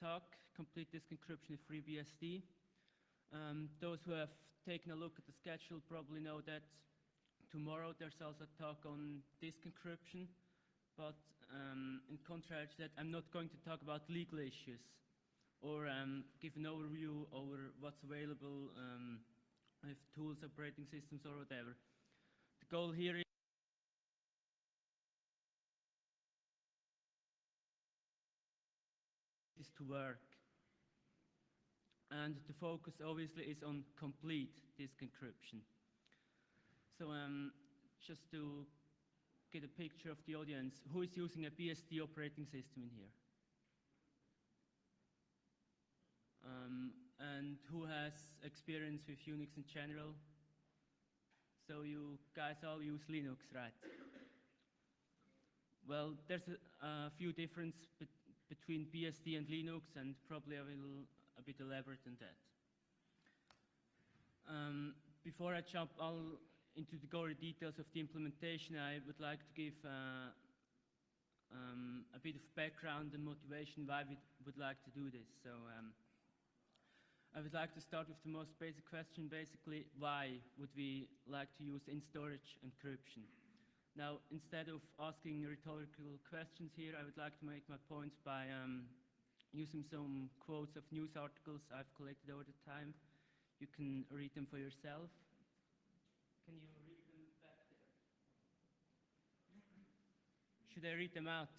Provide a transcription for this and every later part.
talk, Complete Disk Encryption with FreeBSD. Those who have taken a look at the schedule probably know that tomorrow there's also a talk on disk encryption, but in contrast to that, I'm not going to talk about legal issues or give an overview over what's available with tools, operating systems, or whatever. The goal here is to work. And the focus obviously is on complete disk encryption. So just to get a picture of the audience, who is using a BSD operating system in here? And who has experience with Unix in general? So you guys all use Linux, right? Well, there's a few differences between BSD and Linux, and probably I will a bit elaborate on that. Before I jump all into the gory details of the implementation, I would like to give a bit of background and motivation why we would like to do this. So I would like to start with the most basic question, basically, why would we like to use in-storage encryption? Now, instead of asking rhetorical questions here, I would like to make my point by using some quotes of news articles I've collected over the time. You can read them for yourself. Can you read them back there? Should I read them out?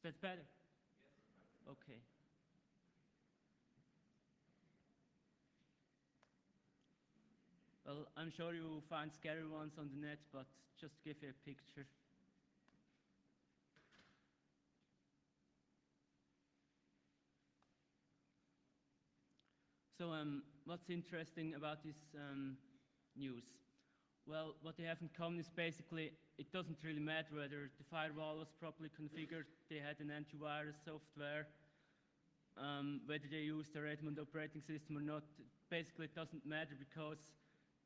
Is that better? Yes. Okay. Well, I'm sure you will find scary ones on the net, but just to give you a picture. So what's interesting about this news? Well, what they have in common is basically it doesn't really matter whether the firewall was properly configured, they had an antivirus software, whether they used the Redmond operating system or not. Basically, it doesn't matter because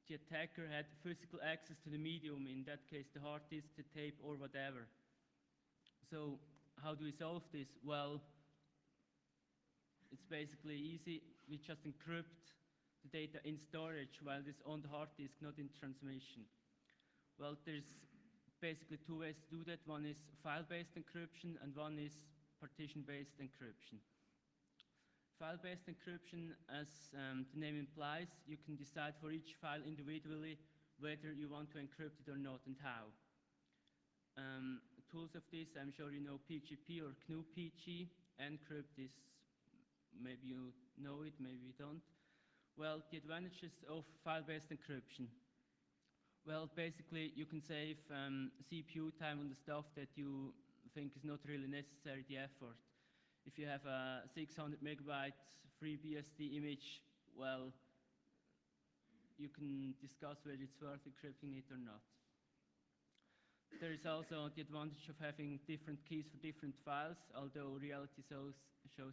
the attacker had physical access to the medium, in that case the hard disk, the tape, or whatever. So how do we solve this? Well, it's basically easy. We just encrypt the data in storage while it's on the hard disk, not in transmission. Well, there's basically two ways to do that. One is file-based encryption and one is partition-based encryption. File-based encryption, as the name implies, you can decide for each file individually whether you want to encrypt it or not and how. Tools of this, I'm sure you know PGP or GNU-PG. Encrypt is, maybe you know it, maybe you don't. Well, the advantages of file-based encryption. Well, basically, you can save CPU time on the stuff that you think is not really necessary, the effort. If you have a 600 megabyte FreeBSD image, well, you can discuss whether it's worth encrypting it or not. There is also the advantage of having different keys for different files, although reality shows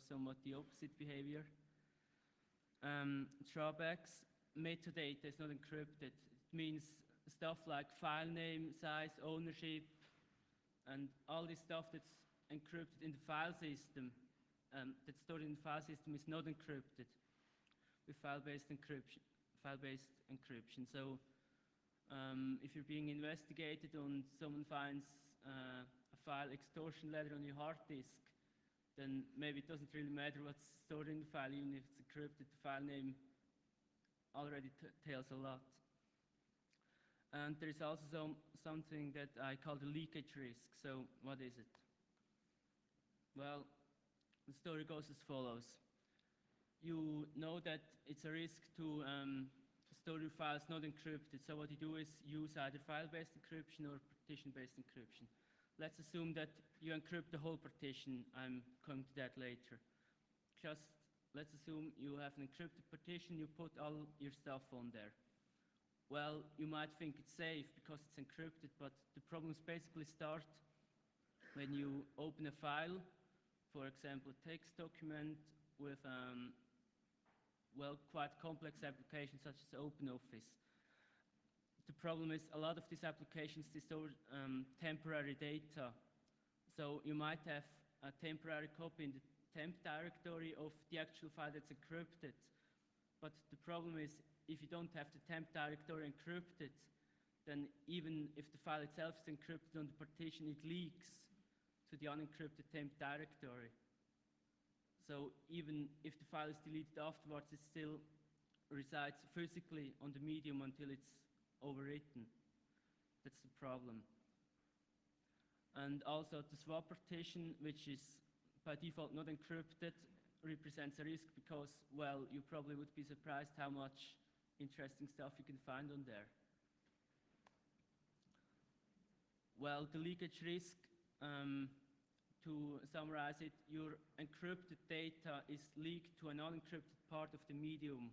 somewhat the opposite behavior. Drawbacks: metadata is not encrypted. It means stuff like file name, size, ownership, and all this stuff that's encrypted in the file system, that's stored in the file system, is not encrypted with file-based encryption. So if you're being investigated and someone finds a file extortion letter on your hard disk, then maybe it doesn't really matter what's stored in the file, even if it's encrypted. The file name already tells a lot. And there is also something that I call the leakage risk. So what is it? Well, the story goes as follows. You know that it's a risk to store your files not encrypted. So what you do is use either file-based encryption or partition-based encryption. Let's assume that you encrypt the whole partition. I'm coming to that later. Just let's assume you have an encrypted partition, you put all your stuff on there. Well, you might think it's safe because it's encrypted, but the problems basically start when you open a file, for example, a text document with well, quite complex applications such as OpenOffice. The problem is a lot of these applications, they store temporary data. So you might have a temporary copy in the temp directory of the actual file that's encrypted. But the problem is, if you don't have the temp directory encrypted, then even if the file itself is encrypted on the partition, it leaks to the unencrypted temp directory. So even if the file is deleted afterwards, it still resides physically on the medium until it's overwritten. That's the problem. And also the swap partition, which is by default not encrypted, represents a risk because, well, you probably would be surprised how much interesting stuff you can find on there. Well, the leakage risk, to summarize it, your encrypted data is leaked to an unencrypted part of the medium.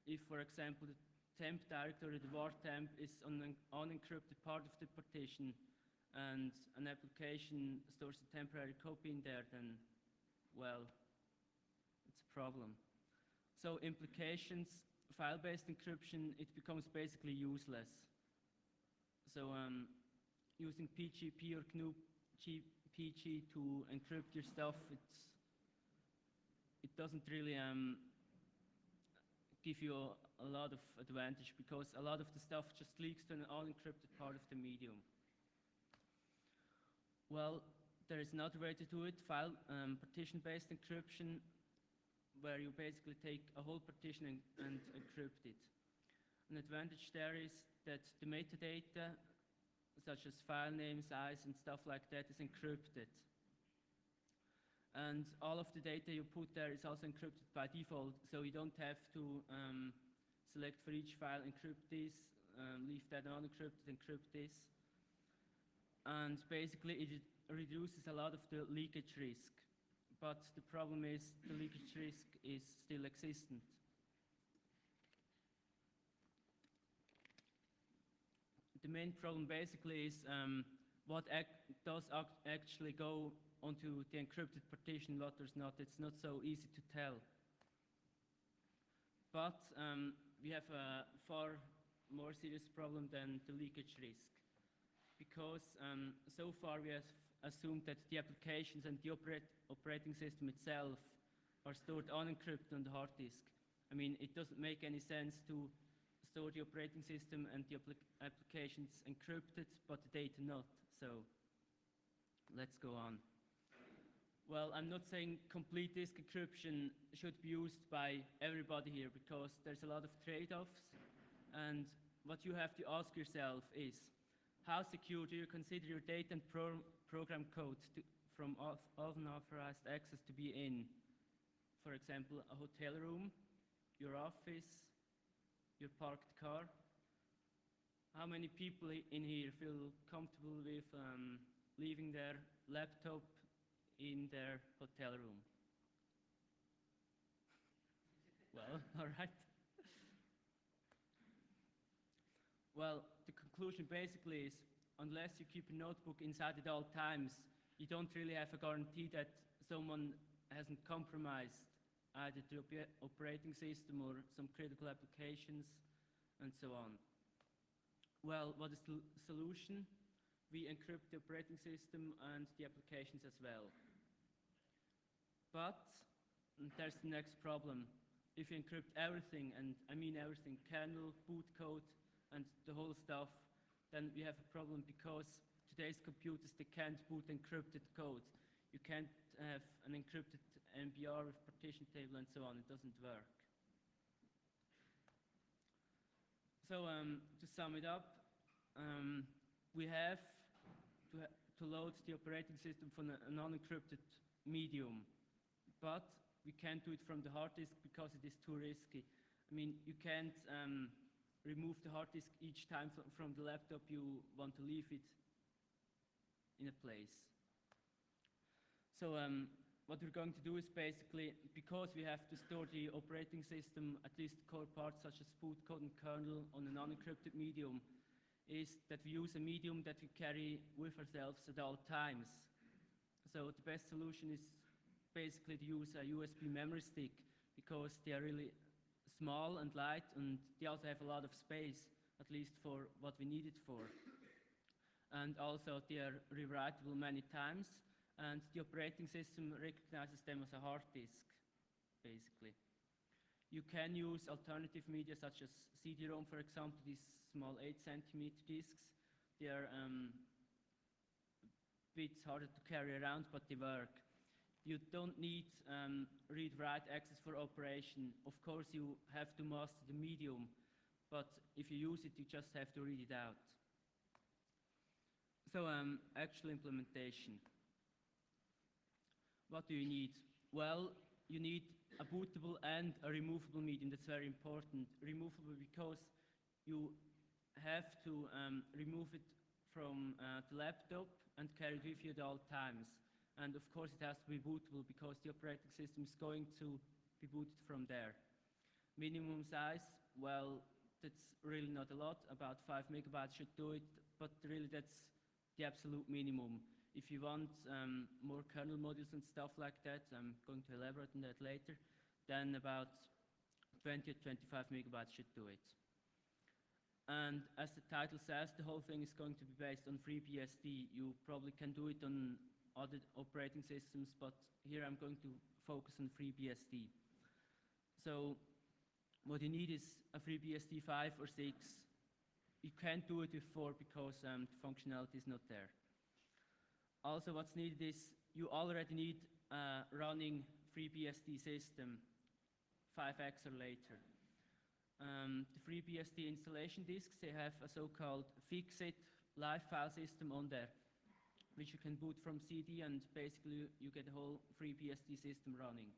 If, for example, the temp directory, the var temp, is on an unencrypted part of the partition and an application stores a temporary copy in there, then, well, it's a problem. So implications, file-based encryption, it becomes basically useless. So using PGP or GNU PG to encrypt your stuff, it doesn't really give you a lot of advantage because a lot of the stuff just leaks to an unencrypted part of the medium. Well, there is another way to do it, file partition-based encryption, where you basically take a whole partition and encrypt it. An advantage there is that the metadata, such as file name, size, and stuff like that, is encrypted. And all of the data you put there is also encrypted by default, so you don't have to select for each file, encrypt this, leave that unencrypted, encrypt this. And basically it reduces a lot of the leakage risk. But the problem is the leakage risk is still existent. The main problem basically is what does actually go onto the encrypted partition, what does not. It's not so easy to tell. But we have a far more serious problem than the leakage risk. Because so far we have assumed that the applications and the operating system itself are stored unencrypted on the hard disk. I mean, it doesn't make any sense to store the operating system and the applications encrypted, but the data not. So let's go on. Well, I'm not saying complete disk encryption should be used by everybody here because there's a lot of trade-offs, and what you have to ask yourself is, how secure do you consider your data and program code from unauthorized access to be in? For example, a hotel room, your office, your parked car. How many people in here feel comfortable with leaving their laptop in their hotel room? Well, all right. Well, the conclusion basically is, unless you keep a notebook inside at all times, you don't really have a guarantee that someone hasn't compromised either the operating system or some critical applications and so on. Well, what is the solution? We encrypt the operating system and the applications as well. But there's the next problem. If you encrypt everything, and I mean everything, kernel, boot code, and the whole stuff, then we have a problem because today's computers, they can't boot encrypted code. You can't have an encrypted MBR with partition table and so on. It doesn't work. So to sum it up, we have to load the operating system from a non-encrypted medium, but we can't do it from the hard disk because it is too risky. I mean, you can't remove the hard disk each time from the laptop you want to leave it in a place. So what we're going to do is basically, because we have to store the operating system, at least core parts such as boot code and kernel, on an unencrypted medium, is that we use a medium that we carry with ourselves at all times. So the best solution is basically to use a USB memory stick because they are really small and light, and they also have a lot of space, at least for what we need it for. And also they are rewritable many times, and the operating system recognizes them as a hard disk, basically. You can use alternative media such as CD-ROM, for example, these small 8 cm disks. They are a bit harder to carry around, but they work. You don't need read-write access for operation. Of course, you have to master the medium, but if you use it, you just have to read it out. So, actual implementation. What do you need? Well, you need a bootable and a removable medium. That's very important. Removable because you have to remove it from the laptop and carry it with you at all times. And of course it has to be bootable because the operating system is going to be booted from there. Minimum size, well, that's really not a lot. About 5 megabytes should do it, but really that's the absolute minimum. If you want more kernel modules and stuff like that, I'm going to elaborate on that later, then about 20 or 25 megabytes should do it. And as the title says, the whole thing is going to be based on freebsd. You probably can do it on other operating systems, but here I'm going to focus on freebsd. So what you need is a freebsd 5 or 6. You can't do it with 4 because the functionality is not there. Also, what's needed is you already need a running FreeBSD system, 5X or later. The FreeBSD installation disks, they have a so-called fix-it live file system on there, which you can boot from CD, and basically you get the whole FreeBSD system running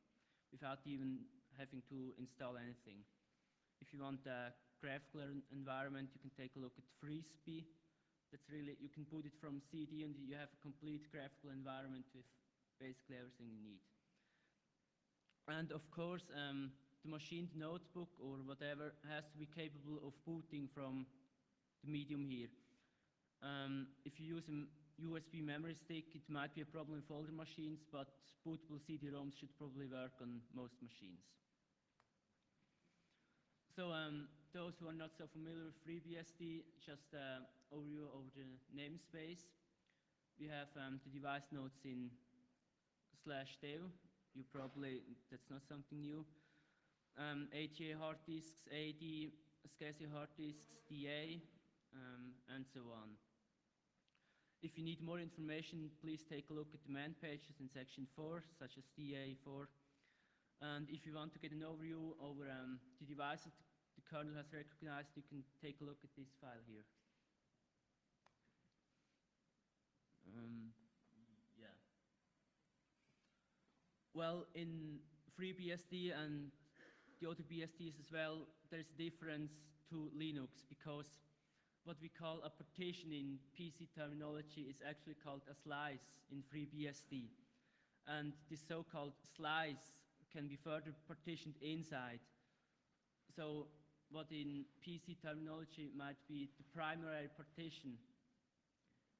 without even having to install anything. If you want a graphical environment, you can take a look at freebsd. That's really, you can boot it from CD and you have a complete graphical environment with basically everything you need. And of course, the machined notebook or whatever has to be capable of booting from the medium here. If you use a USB memory stick, it might be a problem with older machines, but bootable CD-ROMs should probably work on most machines. So those who are not so familiar with FreeBSD, just overview over the namespace. We have the device nodes in /dev. You probably, that's not something new. ATA hard disks, AD, SCSI hard disks, DA, and so on. If you need more information, please take a look at the man pages in section 4, such as DA4. And if you want to get an overview over the devices the kernel has recognized, you can take a look at this file here. Yeah. Well, in FreeBSD and the other BSDs as well, there's a difference to Linux because what we call a partition in PC terminology is actually called a slice in FreeBSD. And this so-called slice can be further partitioned inside. So what in PC terminology might be the primary partition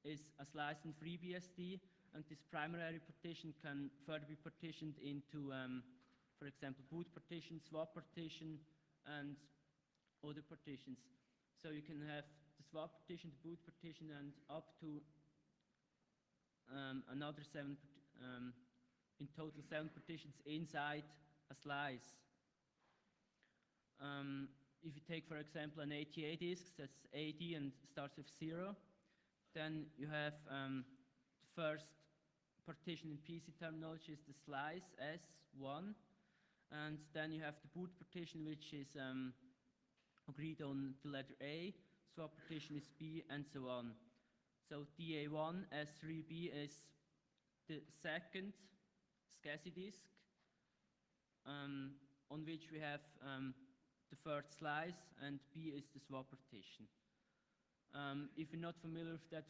is a slice in FreeBSD, and this primary partition can further be partitioned into, for example, boot partition, swap partition, and other partitions. So you can have the swap partition, the boot partition, and up to another 7, in total 7 partitions inside a slice. If you take, for example, an ATA disk, that's AD and starts with 0, then you have the first partition in PC terminology is the slice S1, and then you have the boot partition, which is agreed on the letter A, swap partition is B, and so on. So DA1 S3B is the second SCSI disk, on which we have the first slice, and B is the swap partition. If you're not familiar with that,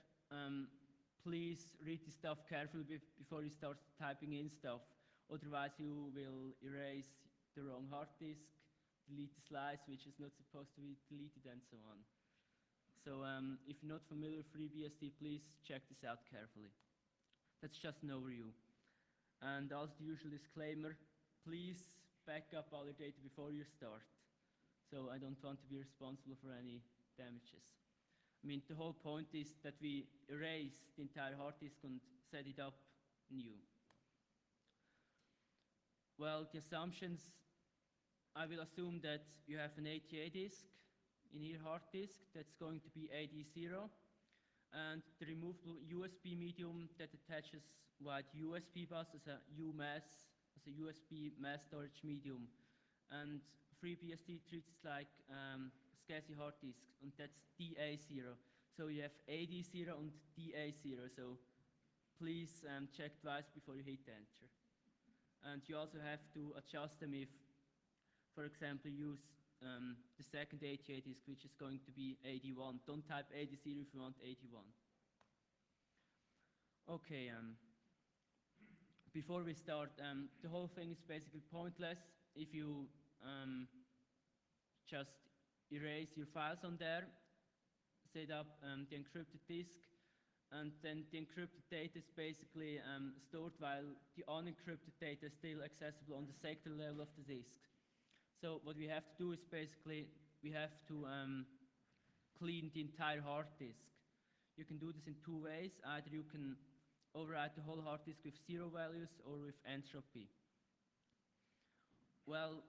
please read this stuff carefully before you start typing in stuff. Otherwise you will erase the wrong hard disk, delete the slice which is not supposed to be deleted, and so on. So if you're not familiar with FreeBSD, please check this out carefully. That's just an overview. And also the usual disclaimer, please back up all your data before you start. So I don't want to be responsible for any damages. I mean, the whole point is that we erase the entire hard disk and set it up new. Well, the assumptions, I will assume that you have an ATA disk in your hard disk that's going to be AD0, and the removable USB medium that attaches via the USB bus as a UMass, as a USB mass storage medium. And FreeBSD treats it like SCSI hard disk, and that's DA0. So you have AD0 and DA0, so please check twice before you hit enter. And you also have to adjust them if, for example, use the second ATA disk, which is going to be AD1. Don't type AD0 if you want AD1. Okay, before we start, the whole thing is basically pointless if you just erase your files on there, set up the encrypted disk, and then the encrypted data is basically stored while the unencrypted data is still accessible on the sector level of the disk. So what we have to do is basically we have to clean the entire hard disk. You can do this in two ways. Either you can override the whole hard disk with 0 values or with entropy. Well,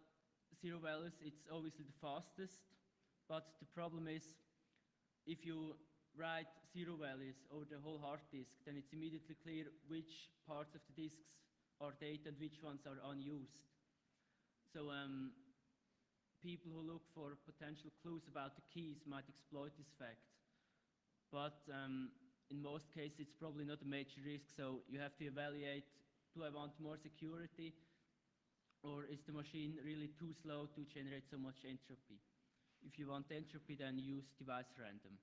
0 values, it's obviously the fastest, but the problem is if you write 0 values over the whole hard disk, then it's immediately clear which parts of the disks are data and which ones are unused. So people who look for potential clues about the keys might exploit this fact. But in most cases, it's probably not a major risk, so you have to evaluate, do I want more security, or is the machine really too slow to generate so much entropy? If you want entropy, then use device random.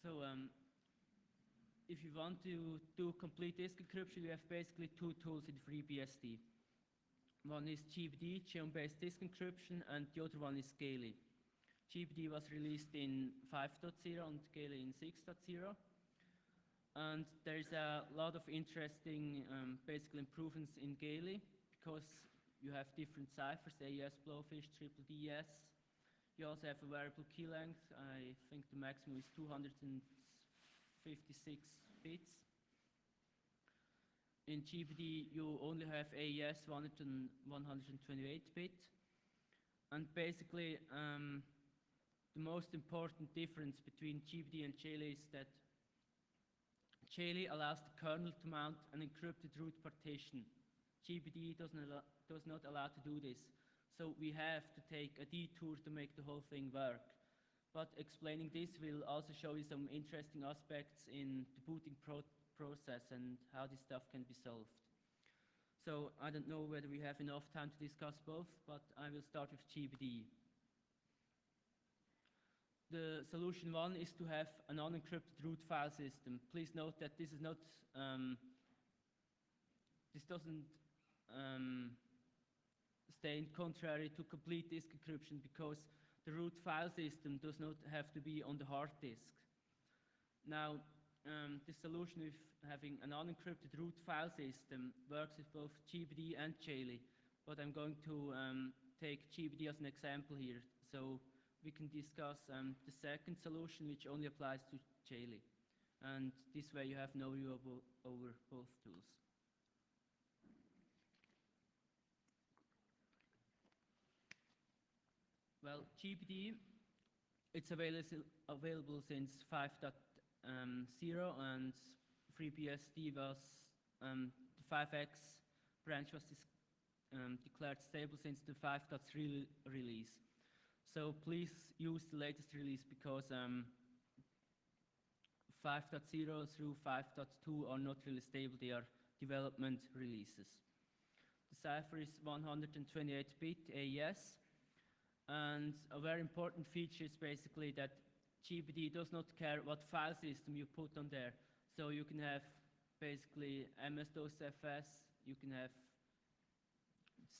So if you want to do complete disk encryption, you have basically two tools in FreeBSD. One is GBD, geom-based disk encryption, and the other one is Gaily. GBD was released in 5.0 and Gaily in 6.0. And there's a lot of interesting basic improvements in Gaily because you have different ciphers, AES, Blowfish, triple DES. You also have a variable key length. I think the maximum is 256 bits. In GBD, you only have AES 128 bit. And basically, the most important difference between GBD and Gaily is that Gaily allows the kernel to mount an encrypted root partition. GBD does not allow to do this. So we have to take a detour to make the whole thing work. But explaining this will also show you some interesting aspects in the booting process and how this stuff can be solved. So I don't know whether we have enough time to discuss both, but I will start with GBD. The solution one is to have an unencrypted root file system. Please note that this is not, this doesn't stay in contrary to complete disk encryption because the root file system does not have to be on the hard disk. Now, the solution with having an unencrypted root file system works with both GBD and Gaily, but I'm going to take GBD as an example here. So we can discuss the second solution, which only applies to Gaily. And this way you have no view over both tools. Well, GBD, it's available since 5.0 and FreeBSD was, the 5x branch was declared stable since the 5.3 release. So please use the latest release because 5.0 through 5.2 are not really stable, they are development releases. The cipher is 128-bit AES, and a very important feature is basically that GBD does not care what file system you put on there. So you can have basically MS-DOS FS, you can have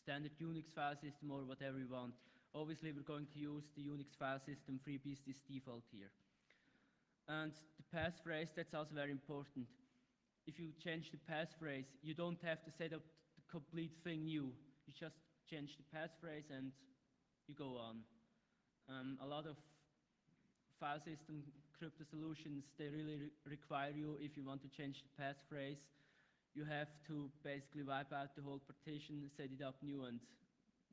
standard Unix file system or whatever you want. Obviously, we're going to use the Unix file system FreeBSD's default here. And the passphrase, that's also very important. If you change the passphrase, you don't have to set up the complete thing new. You just change the passphrase and you go on. A lot of file system crypto solutions, they really require you, if you want to change the passphrase, you have to basically wipe out the whole partition, set it up new, and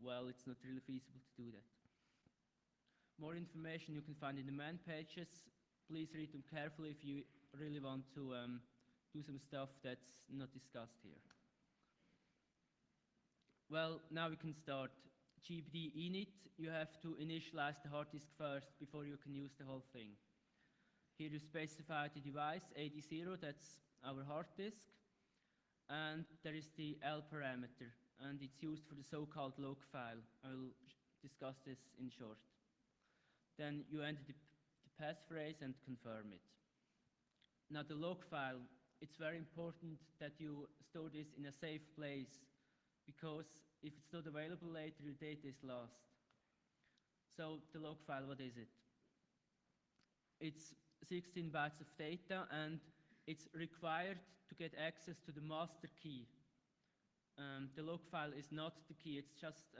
well, it's not really feasible to do that. More information you can find in the man pages. Please read them carefully if you really want to do some stuff that's not discussed here. Well, now we can start. GBD init, you have to initialize the hard disk first before you can use the whole thing. Here you specify the device, AD0, that's our hard disk, and there is the L parameter, and it's used for the so-called log file. I will discuss this in short. Then you enter the passphrase and confirm it. Now the log file, it's very important that you store this in a safe place, because if it's not available later, your data is lost. So the log file, what is it? It's 16 bytes of data, and it's required to get access to the master key. The log file is not the key, it's just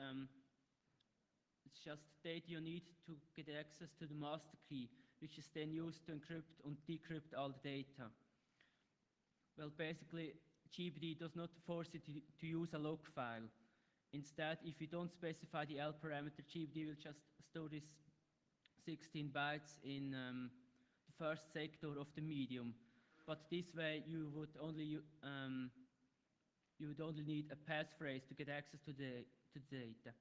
data you need to get access to the master key, which is then used to encrypt and decrypt all the data. Well, basically, GBD does not force you to use a log file. Instead, if you don't specify the L parameter, GBD will just store this 16 bytes in the first sector of the medium. But this way, you would only need a passphrase to get access to the data.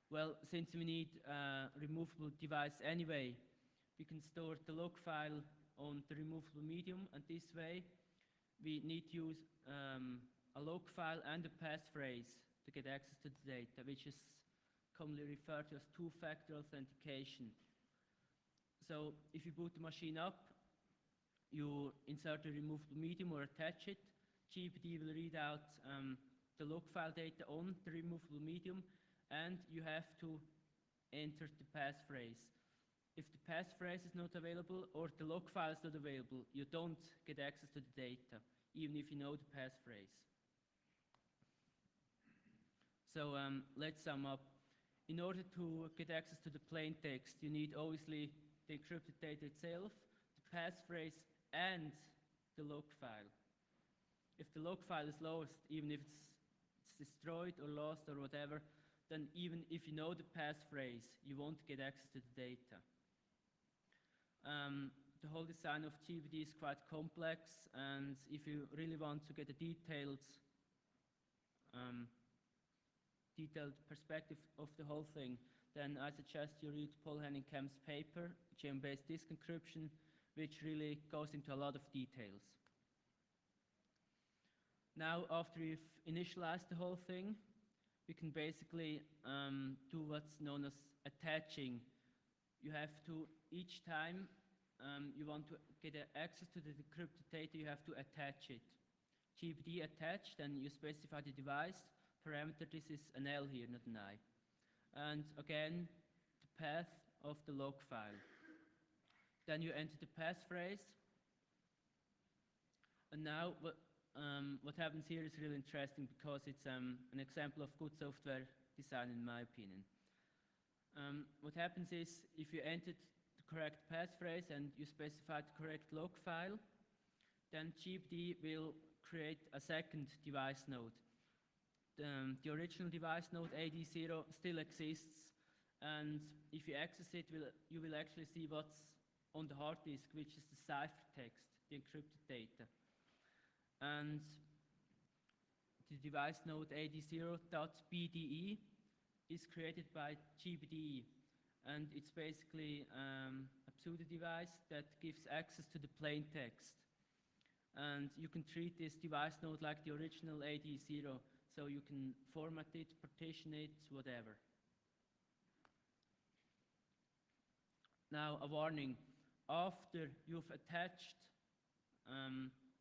Well, since we need a removable device anyway, we can store the log file on the removable medium, and this way we need to use a log file and a passphrase to get access to the data, which is commonly referred to as two-factor authentication. So if you boot the machine up, you insert a removable medium or attach it. GBD will read out the log file data on the removable medium, and you have to enter the passphrase. If the passphrase is not available or the log file is not available, you don't get access to the data, even if you know the passphrase. So let's sum up. In order to get access to the plain text, you need obviously the encrypted data itself, the passphrase, and the log file. If the log file is lost, even if it's destroyed or lost or whatever, then even if you know the passphrase, you won't get access to the data. The whole design of GBD is quite complex, and if you really want to get a detailed perspective of the whole thing, then I suggest you read Paul Henningham's paper, GM-based disk encryption, which really goes into a lot of details. Now, after we've initialized the whole thing, we can basically do what's known as attaching. You have to, each time you want to get access to the decrypted data, you have to attach it. GBD attach, then you specify the device parameter. This is an L here, not an I. And again, the path of the log file. Then you enter the passphrase. And now what happens here is really interesting, because it's an example of good software design, in my opinion. What happens is, if you entered the correct passphrase and you specified the correct log file, then GBD will create a second device node. The original device node, AD0, still exists, and if you access it, you will actually see what's on the hard disk, which is the ciphertext, the encrypted data. And the device node AD0.BDE is created by GBDE, and it's basically a pseudo device that gives access to the plain text. And you can treat this device node like the original AD0, so you can format it, partition it, whatever. Now, a warning. After you've attached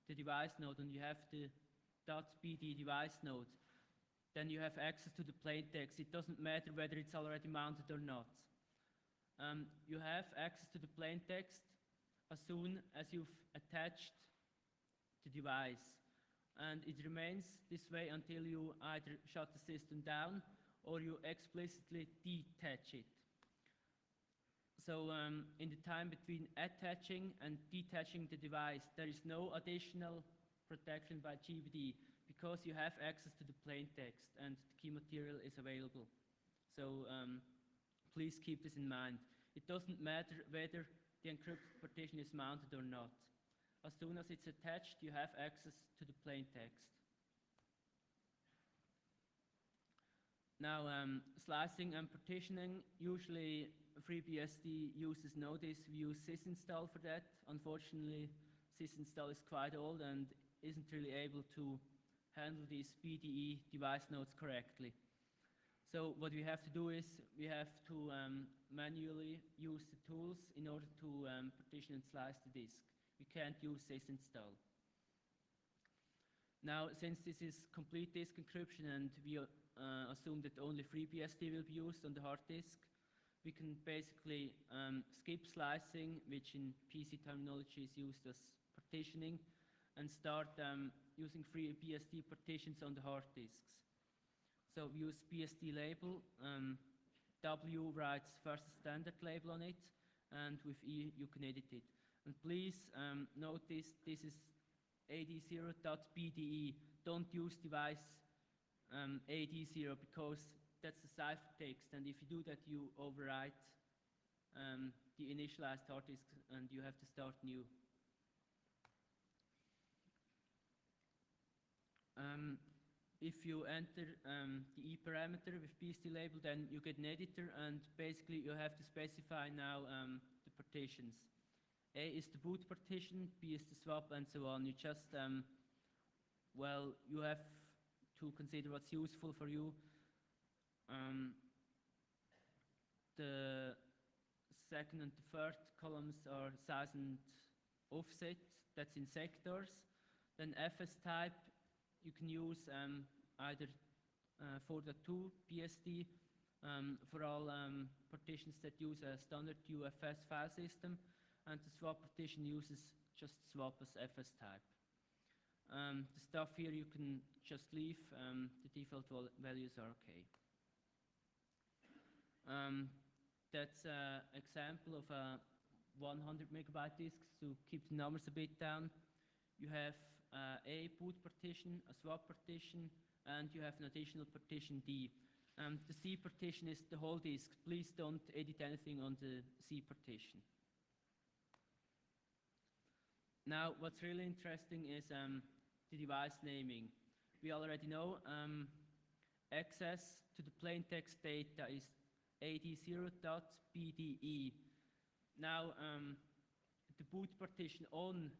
the device node and you have the .bd device node, then you have access to the plain text. It doesn't matter whether it's already mounted or not. You have access to the plain text, as soon as you've attached the device. And it remains this way until you either shut the system down or you explicitly detach it. So in the time between attaching and detaching the device, there is no additional protection by GBD because you have access to the plain text and the key material is available. So please keep this in mind. It doesn't matter whether the encrypted partition is mounted or not. As soon as it's attached, you have access to the plain text. Now, slicing and partitioning, usually FreeBSD users know this. We use sysinstall for that. Unfortunately, sysinstall is quite old and isn't really able to handle these BDE device nodes correctly. So what we have to do is we have to manually use the tools in order to partition and slice the disk. We can't use sysinstall. Now, since this is complete disk encryption and we assume that only FreeBSD will be used on the hard disk, we can basically skip slicing, which in PC terminology is used as partitioning, and start using FreeBSD partitions on the hard disks. So we use BSD label, W writes first a standard label on it, and with E you can edit it. And please notice this is ad0.bde. Don't use device ad0 because that's the ciphertext, and if you do that, you overwrite the initialized hard disk and you have to start new. If you enter the E parameter with BSD label, then you get an editor, and basically you have to specify now the partitions. A is the boot partition, B is the swap, and so on. You just, well, you have to consider what's useful for you. The second and the third columns are size and offset, that's in sectors. Then FS type, you can use either 4.2 BSD for all partitions that use a standard UFS file system, and the swap partition uses just swap as FS type. The stuff here you can just leave, the default values are okay. That's an example of a 100 megabyte disk. To keep the numbers a bit down, you have a boot partition, a swap partition, and you have an additional partition D. The C partition is the whole disk. Please don't edit anything on the C partition. Now, what's really interesting is the device naming. We already know access to the plain text data is ad0.bde. Now, the boot partition on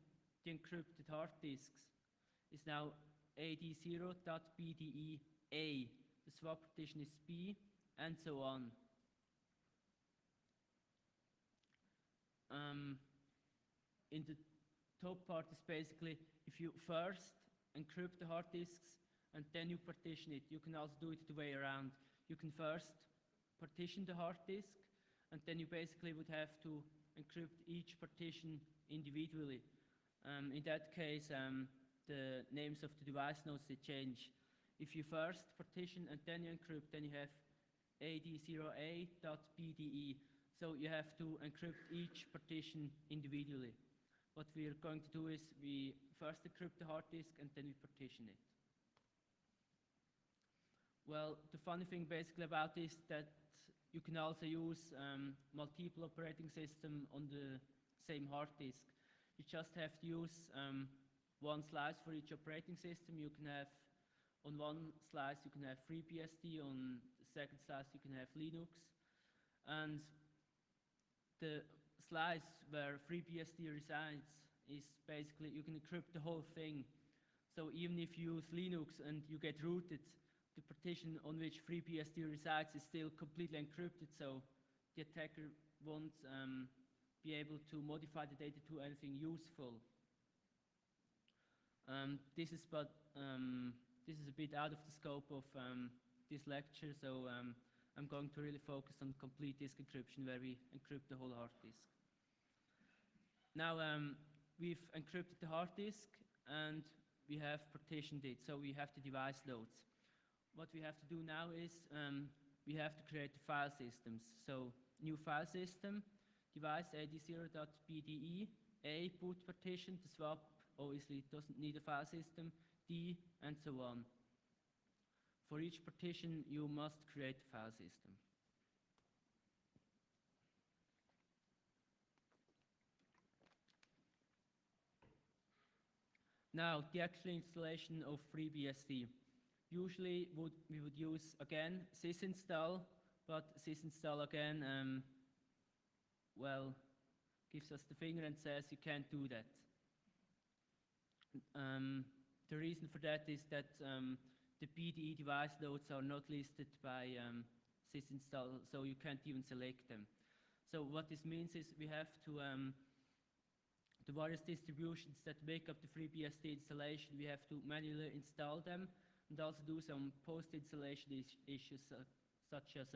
the encrypted hard disks is now ad0.bde A. The swap partition is B, and so on. In the top part is basically if you first encrypt the hard disks and then you partition it. You can also do it the way around. You can first partition the hard disk, and then you basically would have to encrypt each partition individually. In that case, the names of the device nodes, they change. If you first partition and then you encrypt, then you have ad0a.bde. So you have to encrypt each partition individually. What we are going to do is we first encrypt the hard disk and then we partition it. Well, the funny thing basically about this is that you can also use multiple operating systems on the same hard disk. You just have to use one slice for each operating system. You can have, on one slice you can have FreeBSD, on the second slice you can have Linux. And the slice where FreeBSD resides is basically, you can encrypt the whole thing. So even if you use Linux and you get rooted, the partition on which FreeBSD resides is still completely encrypted, so the attacker won't be able to modify the data to anything useful. This is a bit out of the scope of this lecture, so I'm going to really focus on complete disk encryption, where we encrypt the whole hard disk. Now we've encrypted the hard disk and we have partitioned it, so we have the device loads. What we have to do now is we have to create the file systems. So new file system, device ad0.bde, A boot partition, the swap obviously doesn't need a file system, D, and so on. For each partition you must create a file system. Now, the actual installation of freebsd. Usually we would use, again, sysinstall, but sysinstall again, well, gives us the finger and says you can't do that. The reason for that is that the BDE device loads are not listed by sysinstall, so you can't even select them. So what this means is we have to the various distributions that make up the FreeBSD installation, we have to manually install them and also do some post-installation issues such as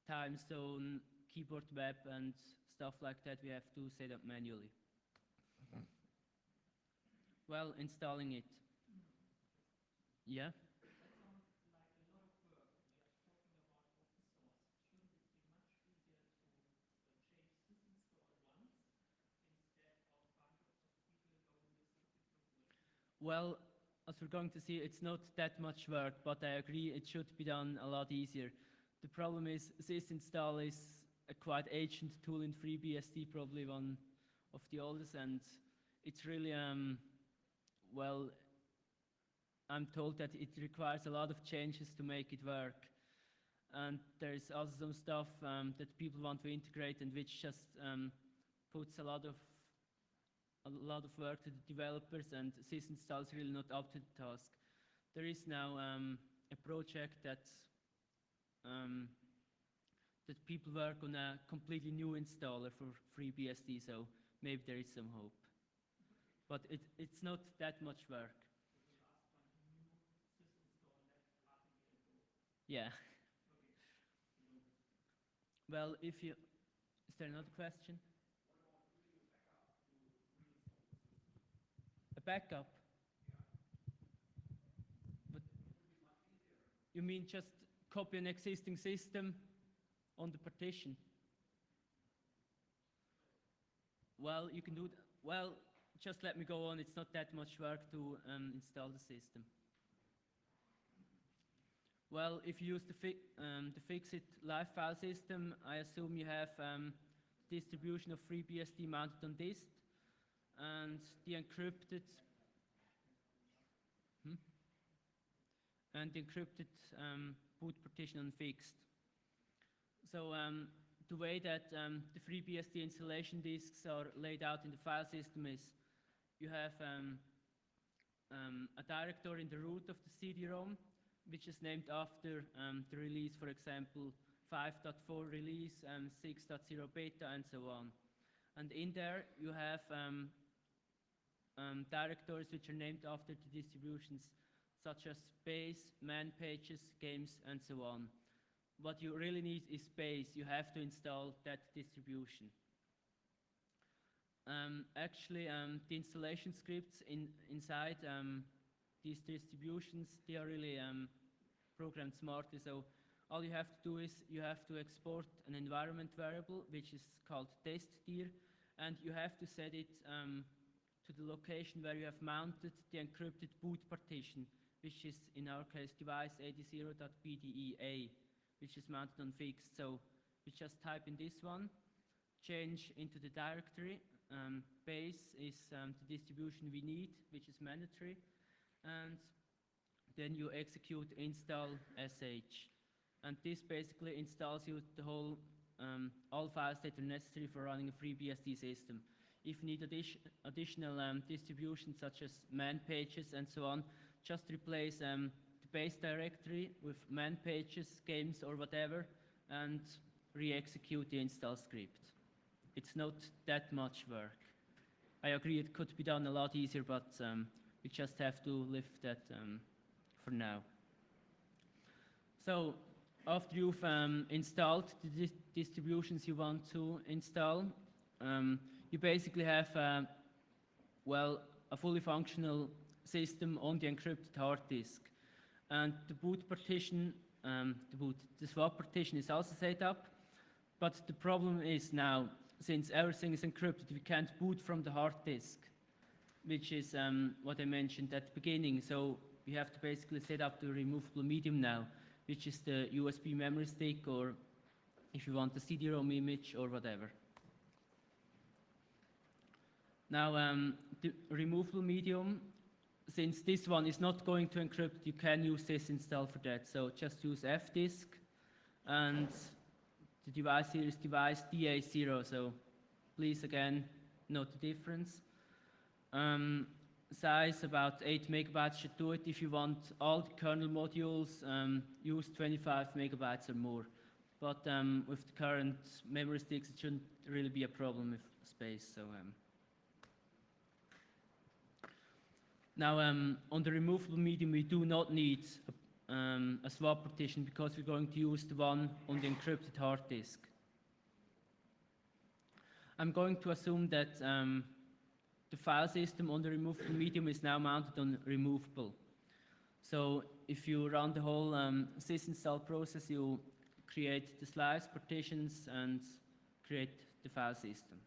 time zone, keyboard web, and stuff like that. We have to set up manually. Well, installing it. Yeah? Well, as we're going to see, it's not that much work, but I agree it should be done a lot easier. The problem is sysinstall is a quite ancient tool in FreeBSD, probably one of the oldest, and it's really, well, I'm told that it requires a lot of changes to make it work. And there's also some stuff that people want to integrate and which just puts a lot of work to the developers, and sysinstall is really not up to the task. There is now a project that people work on a completely new installer for FreeBSD, so maybe there is some hope. But it's not that much work. Yeah. Well, is there another question? A backup? But you mean just copy an existing system on the partition? Well, you can do that. Well, just let me go on. It's not that much work to install the system. Well, if you use the Fixit live file system, I assume you have distribution of FreeBSD mounted on disk and the encrypted boot partition on fixed. So the way that the FreeBSD installation disks are laid out in the file system is you have a directory in the root of the CD-ROM, which is named after the release, for example, 5.4 release, 6.0 beta, and so on. And in there you have directories which are named after the distributions, such as space, man pages, games, and so on. What you really need is space. You have to install that distribution. Actually, the installation scripts inside these distributions, they are really programmed smartly. So all you have to do is you have to export an environment variable, which is called testdir, and you have to set it to the location where you have mounted the encrypted boot partition, which is in our case device ad0.bdea, which is mounted on fixed. So we just type in this one, change into the directory. Base is the distribution we need, which is mandatory, and then you execute install sh, and this basically installs you the whole all files that are necessary for running a FreeBSD system. If you need additional distributions such as man pages and so on, just replace the base directory with man pages, games, or whatever, and re-execute the install script. It's not that much work. I agree it could be done a lot easier, but we just have to live that for now. So after you've installed the distributions you want to install, you basically have, well, a fully functional system on the encrypted hard disk. And the boot partition, the swap partition is also set up. But the problem is now, since everything is encrypted, we can't boot from the hard disk, which is what I mentioned at the beginning. So we have to basically set up the removable medium now, which is the USB memory stick, or if you want the CD-ROM image or whatever. Now, the removable medium, since this one is not going to encrypt, you can use this install for that. So just use fdisk, and the device here is device DA0, so please again note the difference. Size about 8 megabytes should do it. If you want all the kernel modules, use 25 megabytes or more. But with the current memory sticks, it shouldn't really be a problem with space. So now on the removable medium, we do not need a swap partition because we're going to use the one on the encrypted hard disk. I'm going to assume that the file system on the removable medium is now mounted on removable. So if you run the whole sysinstall process, you create the slice partitions and create the file system.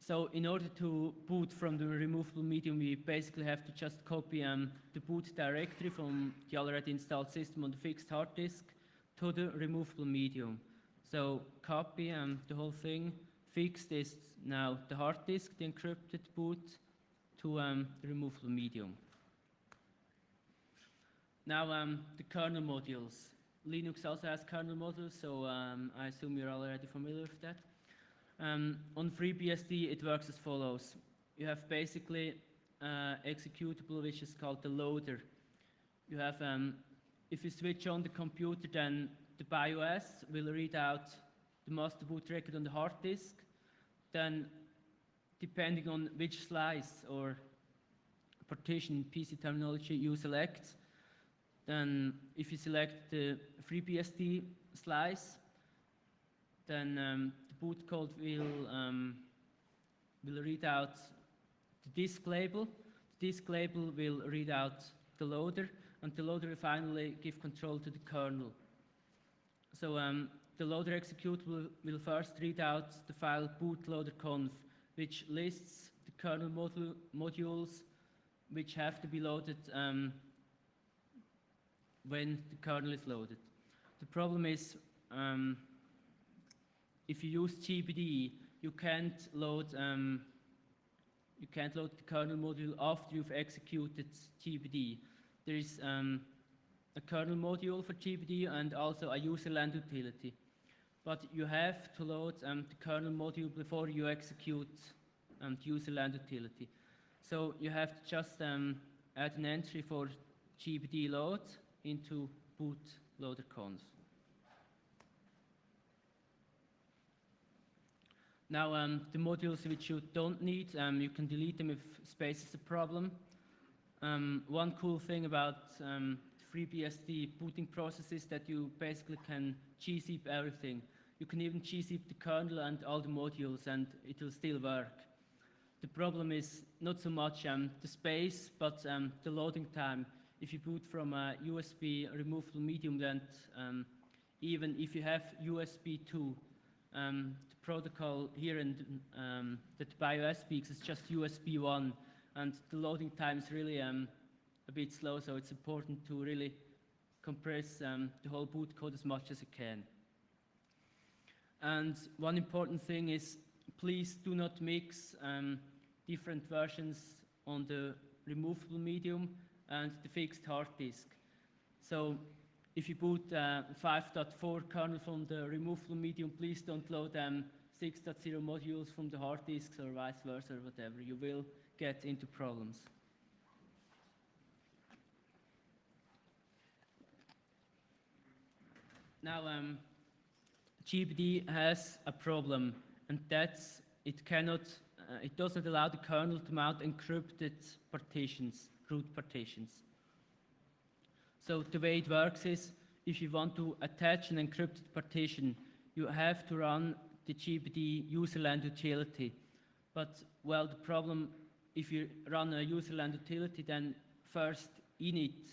So in order to boot from the removable medium, we basically have to just copy the boot directory from the already installed system on the fixed hard disk to the removable medium. So copy the whole thing. Fixed is now the hard disk, the encrypted boot, to the removable medium. Now the kernel modules. Linux also has kernel modules, so I assume you're already familiar with that. On FreeBSD, it works as follows. You have basically executable, which is called the loader. You have, if you switch on the computer, then the BIOS will read out the master boot record on the hard disk. Then, depending on which slice or partition in PC terminology you select, then if you select the FreeBSD slice, then the boot code will read out the disk label. The disk label will read out the loader, and the loader will finally give control to the kernel. So the loader executable will first read out the file bootloader.conf, which lists the kernel modules which have to be loaded when the kernel is loaded. The problem is, if you use GBD, you can't load the kernel module after you've executed GBD. There is a kernel module for GBD and also a userland utility. But you have to load the kernel module before you execute the userland utility. So you have to just add an entry for GBD load into bootloader.conf. Now, the modules which you don't need, you can delete them if space is a problem. One cool thing about the FreeBSD booting process is that you basically can gzip everything. You can even gzip the kernel and all the modules, and it will still work. The problem is not so much the space, but the loading time. If you boot from a USB removable medium, then even if you have USB 2, the protocol here that the BIOS speaks is just USB 1, and the loading time is really a bit slow, so it's important to really compress the whole boot code as much as you can. And one important thing is, please do not mix different versions on the removable medium and the fixed hard disk. So if you boot 5.4 kernel from the removable medium, please don't load 6.0 modules from the hard disks or vice versa or whatever. You will get into problems. Now, GBD has a problem, and that's it doesn't allow the kernel to mount encrypted partitions, root partitions. So the way it works is, if you want to attach an encrypted partition, you have to run the GPD userland utility. But, well, the problem, if you run a userland utility, then first init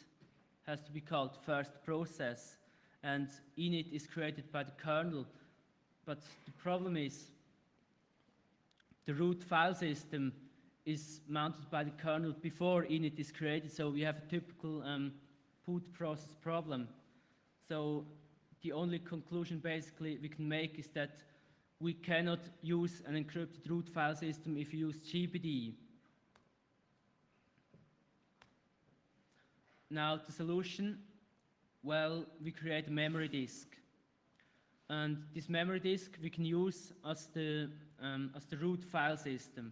has to be called first process, and init is created by the kernel. But the problem is the root file system is mounted by the kernel before init is created, so we have a typical boot process problem. So the only conclusion basically we can make is that we cannot use an encrypted root file system if you use GPD. Now the solution, well, we create a memory disk. And this memory disk we can use as the root file system.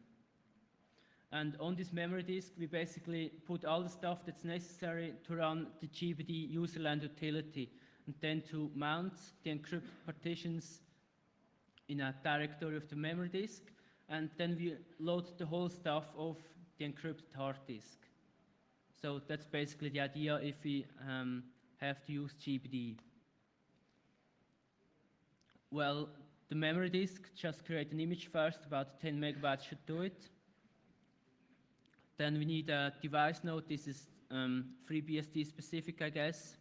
And on this memory disk we basically put all the stuff that's necessary to run the GPD userland utility, and then to mount the encrypted partitions in a directory of the memory disk, and then we load the whole stuff off the encrypted hard disk. So that's basically the idea if we have to use GPD. Well, the memory disk, just create an image first, about 10 megabytes should do it. Then we need a device node. This is FreeBSD specific, I guess.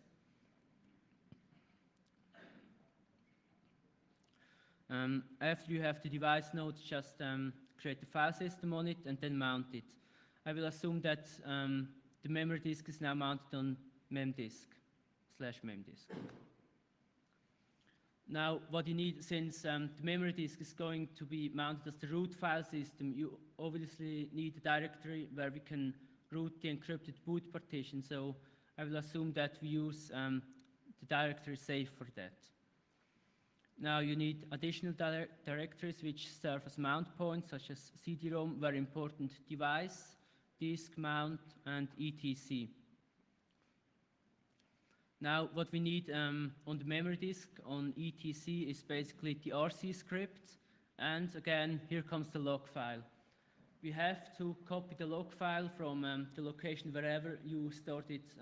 After you have the device node, just create the file system on it and then mount it. I will assume that the memory disk is now mounted on memdisk/memdisk. Now, what you need, since the memory disk is going to be mounted as the root file system, you obviously need a directory where we can root the encrypted boot partition. So I will assume that we use the directory safe for that. Now you need additional directories which serve as mount points, such as CD-ROM, very important device, disk mount, and etc. Now what we need on the memory disk on etc is basically the RC script, and again here comes the log file. We have to copy the log file from the location wherever you stored it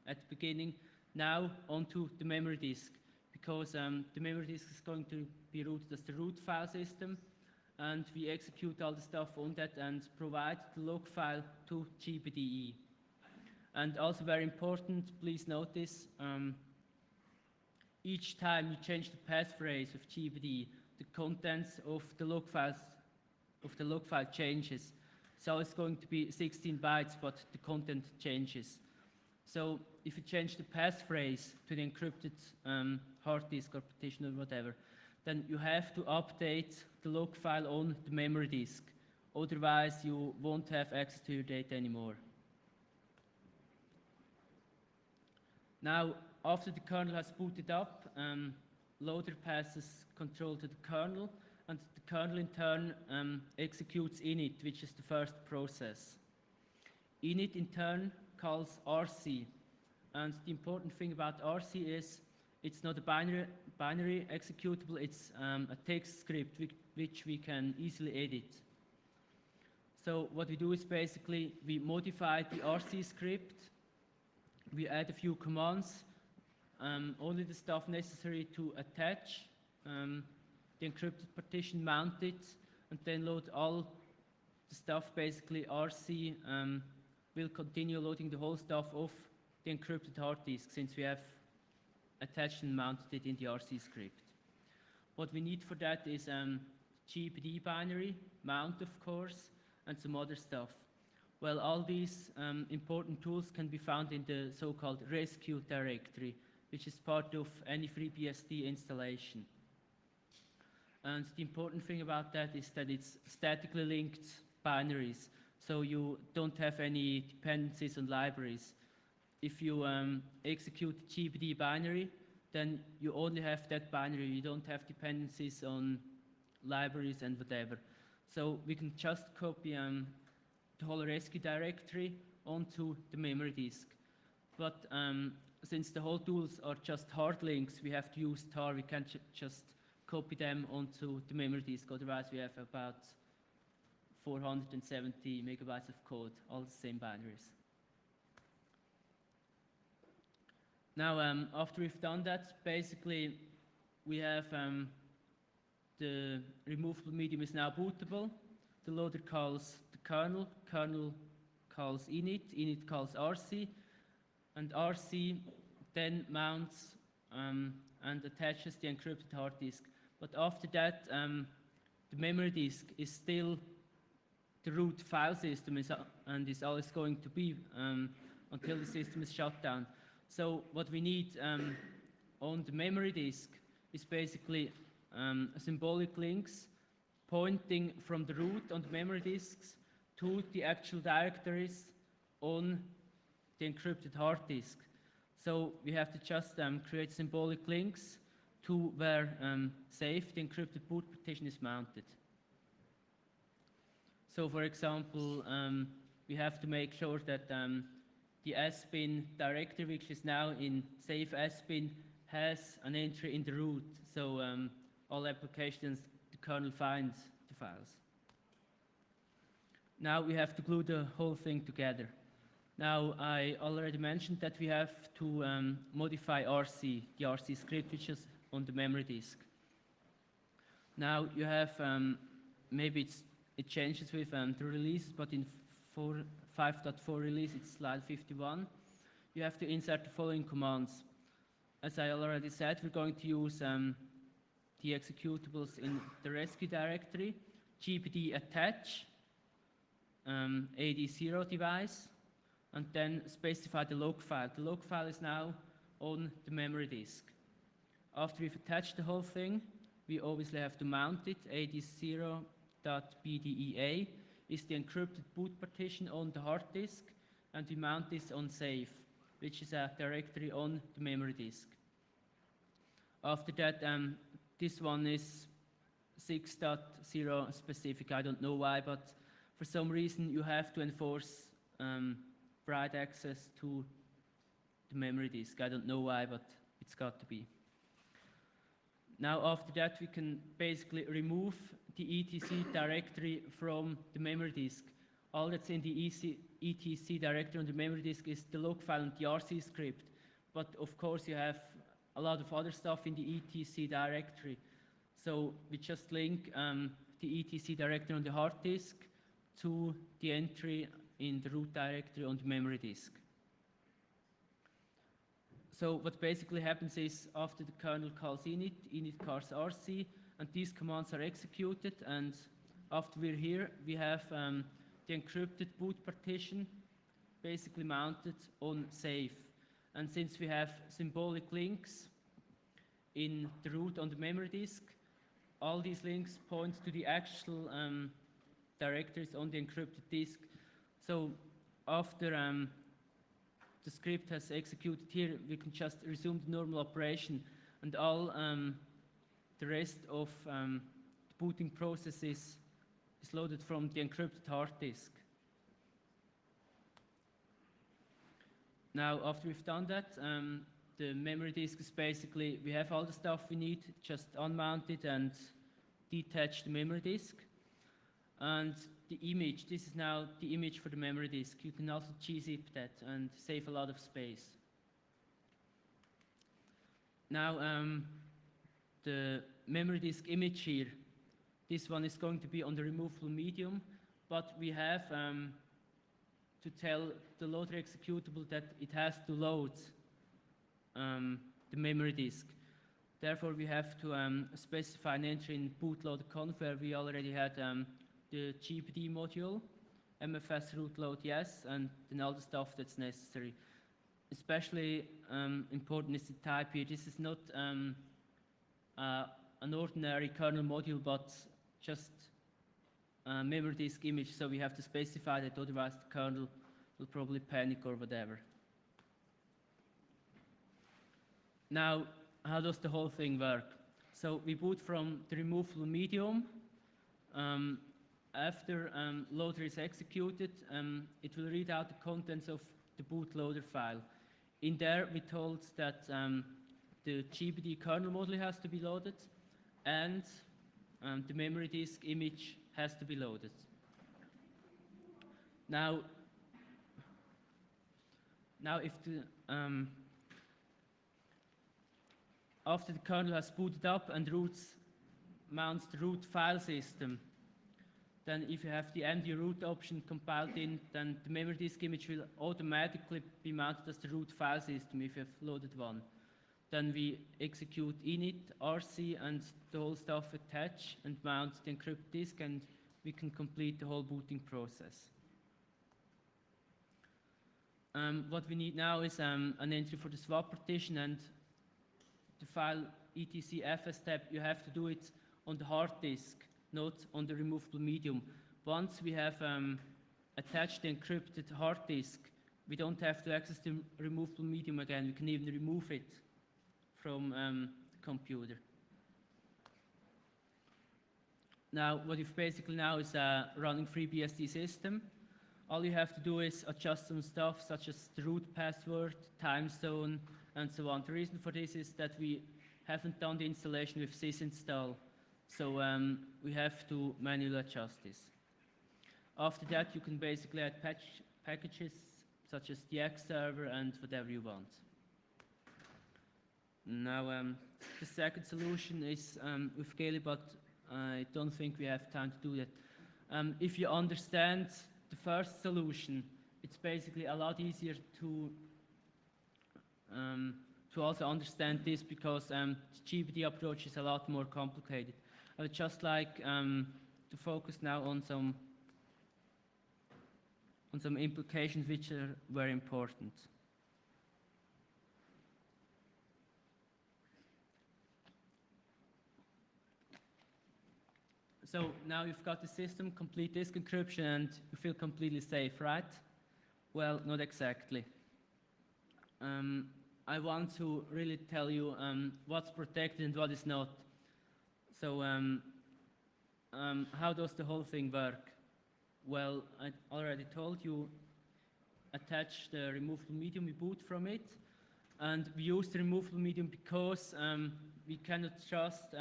at the beginning now onto the memory disk, because the memory disk is going to be rooted as the root file system, and we execute all the stuff on that and provide the log file to GPDE. And also very important, please notice, each time you change the passphrase of GPDE, the contents of the log file changes. So it's going to be 16 bytes, but the content changes. So if you change the passphrase to the encrypted hard disk or partition or whatever, then you have to update the log file on the memory disk. Otherwise, you won't have access to your data anymore. Now, after the kernel has booted up, loader passes control to the kernel, and the kernel in turn executes init, which is the first process. Init in turn calls RC, and the important thing about RC is it's not a binary executable, it's a text script which we can easily edit. So what we do is basically we modify the RC script, we add a few commands, only the stuff necessary to attach the encrypted partition, mount it, and then load all the stuff. Basically RC will continue loading the whole stuff off the encrypted hard disk, since we have attached and mounted it in the RC script. What we need for that is GPD binary, mount of course, and some other stuff. Well, all these important tools can be found in the so-called rescue directory, which is part of any FreeBSD installation. And the important thing about that is that it's statically linked binaries, so you don't have any dependencies on libraries. If you execute the GPD binary, then you only have that binary. You don't have dependencies on libraries and whatever. So we can just copy the whole rescue directory onto the memory disk. But since the whole tools are just hard links, we have to use tar. We can't just copy them onto the memory disk. Otherwise, we have about 470 megabytes of code, all the same binaries. Now, after we've done that, basically we have the removable medium is now bootable. The loader calls the kernel, kernel calls init, init calls RC, and RC then mounts and attaches the encrypted hard disk. But after that, the memory disk is still the root file system and is always going to be until the system is shut down. So what we need on the memory disk is basically symbolic links pointing from the root on the memory disks to the actual directories on the encrypted hard disk. So we have to just create symbolic links to where safe the encrypted boot partition is mounted. So for example, we have to make sure that the sbin directory, which is now in safe sbin, has an entry in the root. So all applications, the kernel finds the files. Now we have to glue the whole thing together. Now I already mentioned that we have to modify RC, the RC script which is on the memory disk. Now you have, maybe it changes with the release, but in 5.4 release it's slide 51. You have to insert the following commands. As I already said, we're going to use the executables in the rescue directory, gpd attach, AD0 device, and then specify the log file. The log file is now on the memory disk. After we've attached the whole thing, we obviously have to mount it. AD0.bdea is the encrypted boot partition on the hard disk, and we mount this on safe, which is a directory on the memory disk. After that, this one is 6.0 specific. I don't know why, but for some reason you have to enforce write access to the memory disk. I don't know why, but it's got to be. Now after that we can basically remove the etc directory from the memory disk. All that's in the etc directory on the memory disk is the log file and the RC script. But of course you have a lot of other stuff in the etc directory. So we just link the etc directory on the hard disk to the entry in the root directory on the memory disk. So what basically happens is after the kernel calls init, init calls RC, and these commands are executed, and after we're here, we have the encrypted boot partition basically mounted on safe. And since we have symbolic links in the root on the memory disk, all these links point to the actual directories on the encrypted disk. So after the script has executed here, we can just resume the normal operation, and all the rest of the booting process is loaded from the encrypted hard disk. Now, after we've done that, the memory disk is basically, we have all the stuff we need, just unmount it and detach the memory disk. And the image, this is now the image for the memory disk. You can also gzip that and save a lot of space. Now, the memory disk image here, this one is going to be on the removable medium, but we have to tell the loader executable that it has to load the memory disk. Therefore, we have to specify an entry in bootloader conf where we already had the gpd module, mfs root load yes, and then all the stuff that's necessary. Especially important is the type here. This is not an ordinary kernel module, but just a memory disk image, so we have to specify that, otherwise the kernel will probably panic or whatever. Now, how does the whole thing work? So we boot from the removable medium. After loader is executed, it will read out the contents of the bootloader file. In there, we told that the gpd kernel module has to be loaded, and the memory disk image has to be loaded. Now if the after the kernel has booted up and roots mounts the root file system. Then if you have the MD root option compiled in, then the memory disk image will automatically be mounted as the root file system if you have loaded one. Then we execute init, rc, and the whole stuff attach and mount the encrypted disk, and we can complete the whole booting process. What we need now is an entry for the swap partition, and the file etc fs tab, you have to do it on the hard disk, not on the removable medium. Once we have attached the encrypted hard disk, we don't have to access the removable medium again. We can even remove it from the computer. Now, what you've basically now is a running freebsd system. All you have to do is adjust some stuff, such as the root password, time zone, and so on. The reason for this is that we haven't done the installation with sysinstall, so we have to manually adjust this. After that, you can basically add packages, such as the X server and whatever you want. Now, the second solution is with Gaily, but I don't think we have time to do that. If you understand the first solution, it's basically a lot easier to also understand this, because the GBD approach is a lot more complicated. I would just like to focus now on some implications which are very important. So now you've got the system, complete disk encryption, and you feel completely safe, right? Well, not exactly. I want to really tell you what's protected and what is not. So how does the whole thing work? Well, I already told you, attach the removable medium, we boot from it, and we use the removable medium because we cannot trust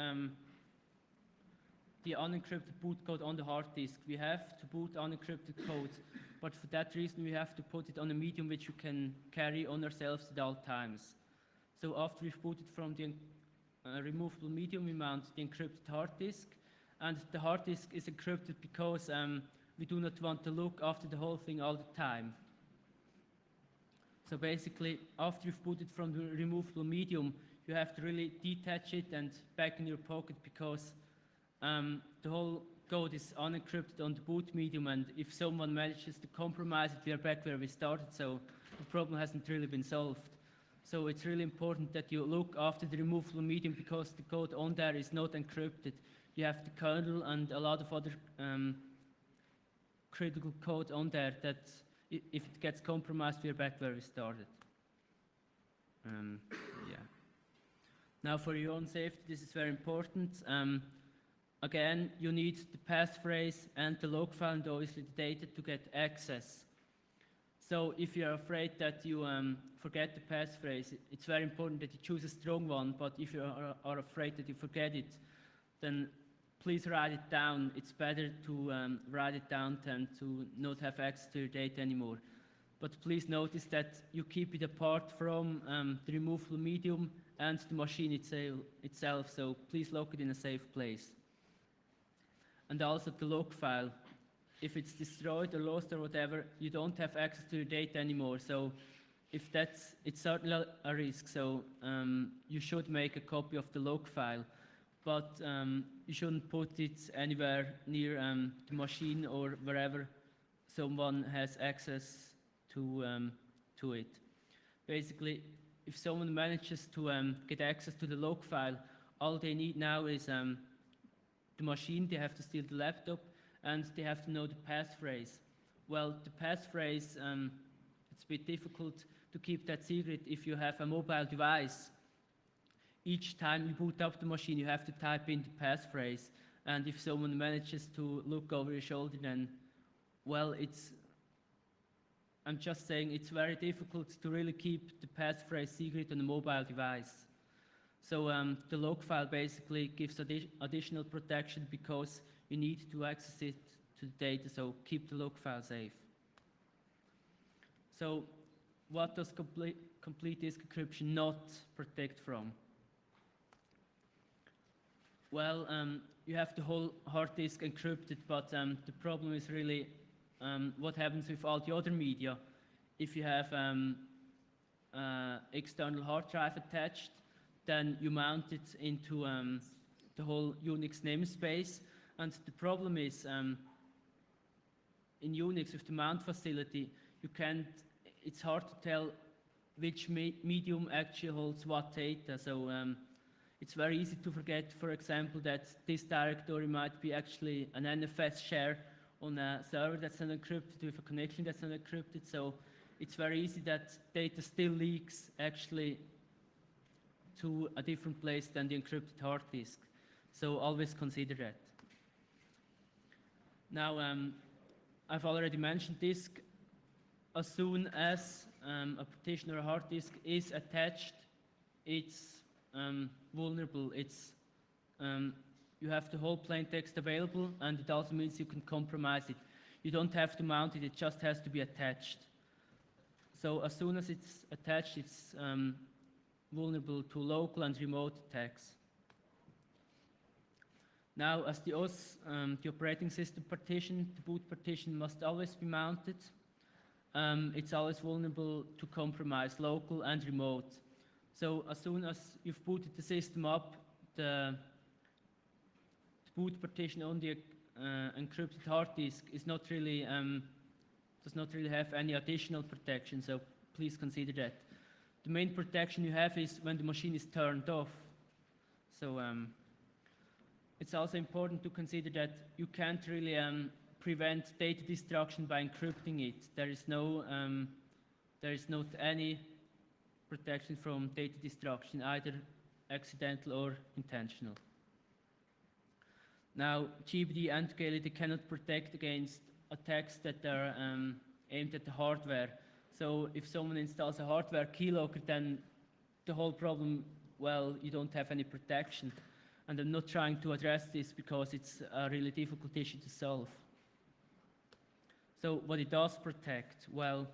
the unencrypted boot code on the hard disk. We have to boot unencrypted code, but for that reason we have to put it on a medium which we can carry on ourselves at all times. So after we've booted from the removable medium, we mount the encrypted hard disk, and the hard disk is encrypted because we do not want to look after the whole thing all the time. So basically, after you've booted from the removable medium, you have to really detach it and back in your pocket, because the whole code is unencrypted on the boot medium, and if someone manages to compromise it, we are back where we started, so the problem hasn't really been solved. So it's really important that you look after the removable medium, because the code on there is not encrypted. You have the kernel and a lot of other critical code on there that if it gets compromised, we are back where we started. Yeah. Now for your own safety, this is very important. Again, you need the passphrase and the log file and obviously the data to get access. So if you're afraid that you forget the passphrase, it's very important that you choose a strong one, but if you are afraid that you forget it, then please write it down. It's better to write it down than to not have access to your data anymore. But please notice that you keep it apart from the removable medium and the machine itself, so please lock it in a safe place. And also the log file. If it's destroyed or lost or whatever, you don't have access to your data anymore. So if that's, it's certainly a risk. So you should make a copy of the log file, but you shouldn't put it anywhere near the machine or wherever someone has access to it. Basically, if someone manages to get access to the log file, all they need now is the machine. They have to steal the laptop, and they have to know the passphrase. Well, the passphrase, it's a bit difficult to keep that secret if you have a mobile device. Each time you boot up the machine, you have to type in the passphrase, and if someone manages to look over your shoulder, then, well, I'm just saying it's very difficult to really keep the passphrase secret on a mobile device. So the log file basically gives additional protection because you need to access it to the data, so keep the log file safe. So what does complete disk encryption not protect from? Well, you have the whole hard disk encrypted, but the problem is really what happens with all the other media. If you have external hard drive attached, then you mount it into the whole Unix namespace. And the problem is, in Unix with the mount facility, it's hard to tell which medium actually holds what data. So it's very easy to forget, for example, that this directory might be actually an NFS share on a server that's not encrypted with a connection that's not encrypted. So it's very easy that data still leaks actually to a different place than the encrypted hard disk. So always consider that. Now, I've already mentioned this. As soon as a partition or a hard disk is attached, it's vulnerable. You have the whole plain text available, and it also means you can compromise it. You don't have to mount it, it just has to be attached. So as soon as it's attached, it's vulnerable to local and remote attacks. Now, as the OS, the operating system partition, the boot partition must always be mounted. It's always vulnerable to compromise, local and remote. So as soon as you've booted the system up, the boot partition on the encrypted hard disk is not really, does not really have any additional protection, so please consider that. The main protection you have is when the machine is turned off. So it's also important to consider that you can't really prevent data destruction by encrypting it. There is not any protection from data destruction, either accidental or intentional. Now, GBD and GLD cannot protect against attacks that are aimed at the hardware. So if someone installs a hardware keylogger, then the whole problem, well, you don't have any protection. And I'm not trying to address this because it's a really difficult issue to solve. So what it does protect, well,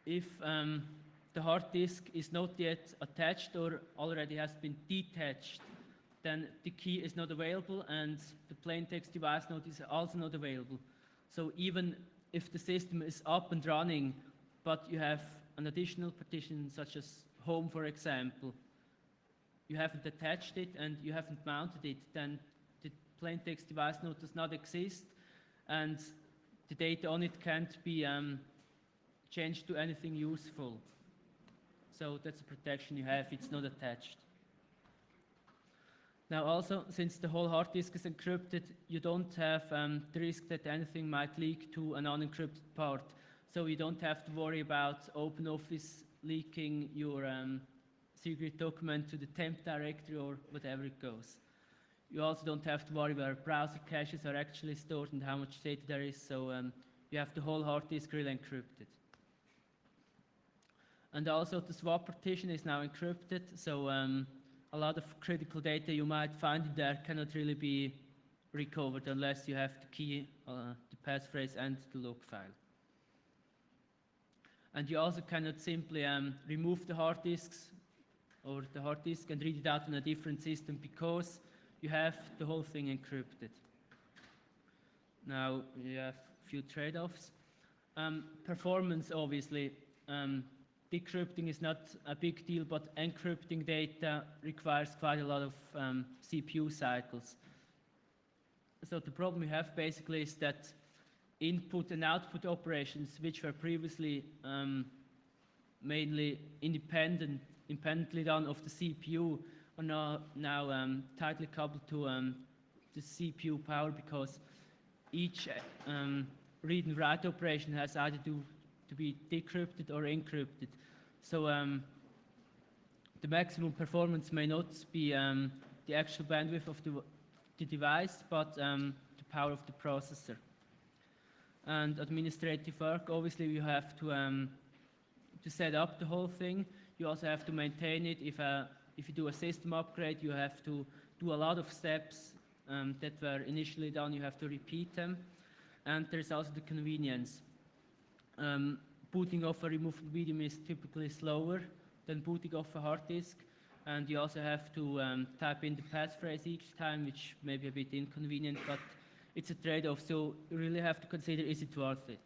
if the hard disk is not yet attached or already has been detached, then the key is not available and the plain text device node is also not available. So even if the system is up and running, but you have an additional partition such as home, for example, you haven't attached it and you haven't mounted it, then the plain text device node does not exist and the data on it can't be changed to anything useful. So that's a protection you have, it's not attached. Now also, since the whole hard disk is encrypted, you don't have the risk that anything might leak to an unencrypted part. So you don't have to worry about OpenOffice leaking your secret document to the temp directory or whatever it goes. You also don't have to worry where browser caches are actually stored and how much data there is. So you have the whole hard disk really encrypted. And also the swap partition is now encrypted. So a lot of critical data you might find in there cannot really be recovered unless you have the key, the passphrase, and the log file. And you also cannot simply remove the hard disks or the hard disk and read it out on a different system because you have the whole thing encrypted. Now you have a few trade-offs. Performance, obviously. Decrypting is not a big deal, but encrypting data requires quite a lot of CPU cycles. So the problem you have basically is that input and output operations, which were previously mainly independently done of the CPU, are now tightly coupled to the CPU power because each read and write operation has either to be decrypted or encrypted. So the maximum performance may not be the actual bandwidth of the device, but the power of the processor. And administrative work, obviously you have to set up the whole thing. You also have to maintain it. If you do a system upgrade, you have to do a lot of steps that were initially done. You have to repeat them. And there's also the convenience. Booting off a removable medium is typically slower than booting off a hard disk. and you also have to type in the passphrase each time, which may be a bit inconvenient, but it's a trade-off, so you really have to consider, is it worth it?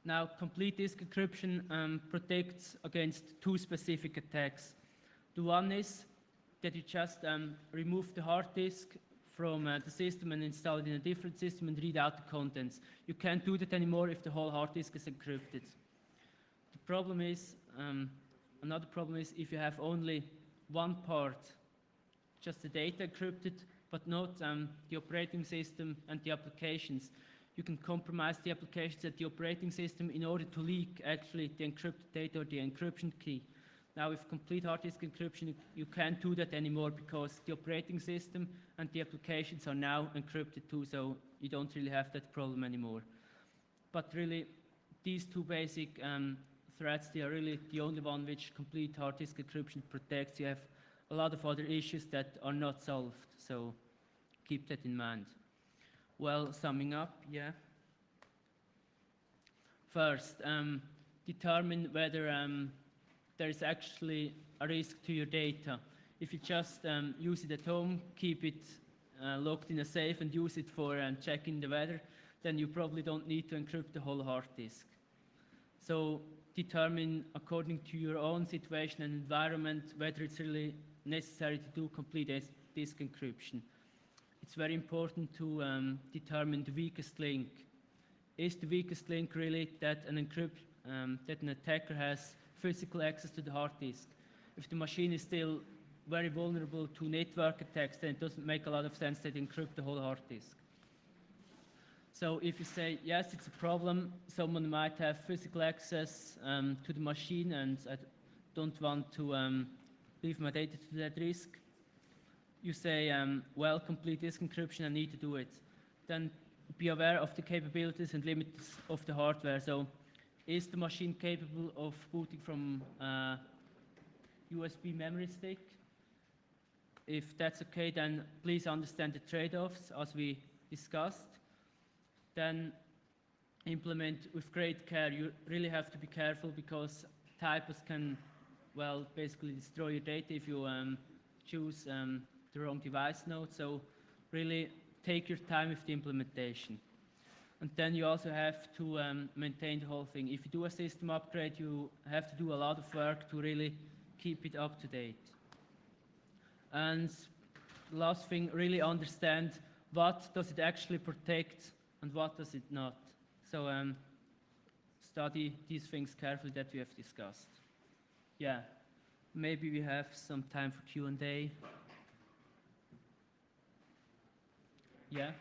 Now, complete disk encryption protects against two specific attacks. The one is that you just remove the hard disk from the system and install it in a different system and read out the contents. You can't do that anymore if the whole hard disk is encrypted. The problem is, another problem is if you have only one part, just the data encrypted, but not the operating system and the applications. You can compromise the applications at the operating system in order to leak actually the encrypted data or the encryption key. Now with complete hard disk encryption, you can't do that anymore because the operating system and the applications are now encrypted too, so you don't really have that problem anymore. But really, these two basic threats, they are really the only one which complete hard disk encryption protects. You have a lot of other issues that are not solved, so keep that in mind. Well, summing up, yeah. First, determine whether there is actually a risk to your data. If you just use it at home, keep it locked in a safe and use it for checking the weather, then you probably don't need to encrypt the whole hard disk. So determine according to your own situation and environment whether it's really necessary to do complete disk encryption. It's very important to determine the weakest link. Is the weakest link really that that an attacker has physical access to the hard disk? If the machine is still very vulnerable to network attacks, then it doesn't make a lot of sense to encrypt the whole hard disk. So if you say, yes, it's a problem, someone might have physical access to the machine and I don't want to leave my data to that risk, you say, well, complete disk encryption, I need to do it. Then be aware of the capabilities and limits of the hardware. So is the machine capable of booting from USB memory stick? If that's okay, then please understand the trade-offs as we discussed. Then implement with great care. You really have to be careful because typos can, well, basically destroy your data if you choose the wrong device node. So really take your time with the implementation. And then you also have to maintain the whole thing. If you do a system upgrade, you have to do a lot of work to really keep it up to date. And last thing, really understand what does it actually protect and what does it not. So study these things carefully that we have discussed. Yeah, maybe we have some time for Q&A. Yeah?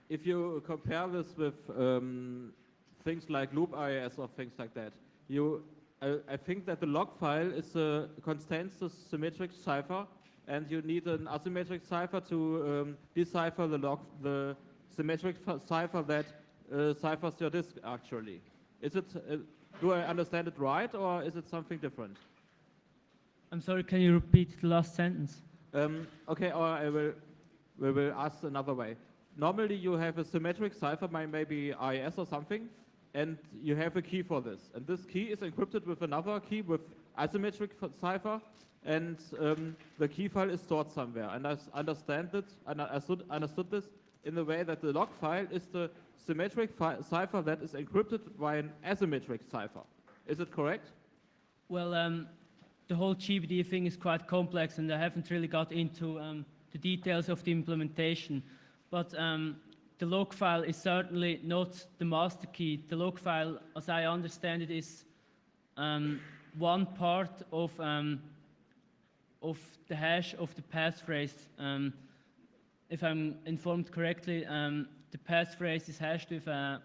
If you compare this with things like loop.is or things like that, I think that the log file is a consensus symmetric cipher, and you need an asymmetric cipher to decipher the symmetric cipher that ciphers your disk actually. Is it? Do I understand it right, or is it something different? I'm sorry, can you repeat the last sentence? Okay, or we will ask another way. Normally you have a symmetric cipher, maybe IS or something, and you have a key for this. And this key is encrypted with another key with asymmetric cipher, and the key file is stored somewhere. And I understood this in the way that the log file is the symmetric cipher that is encrypted by an asymmetric cipher. Is it correct? Well, the whole GBD thing is quite complex, and I haven't really got into the details of the implementation. But the log file is certainly not the master key. The log file, as I understand it, is one part of the hash of the passphrase. If I'm informed correctly, the passphrase is hashed with a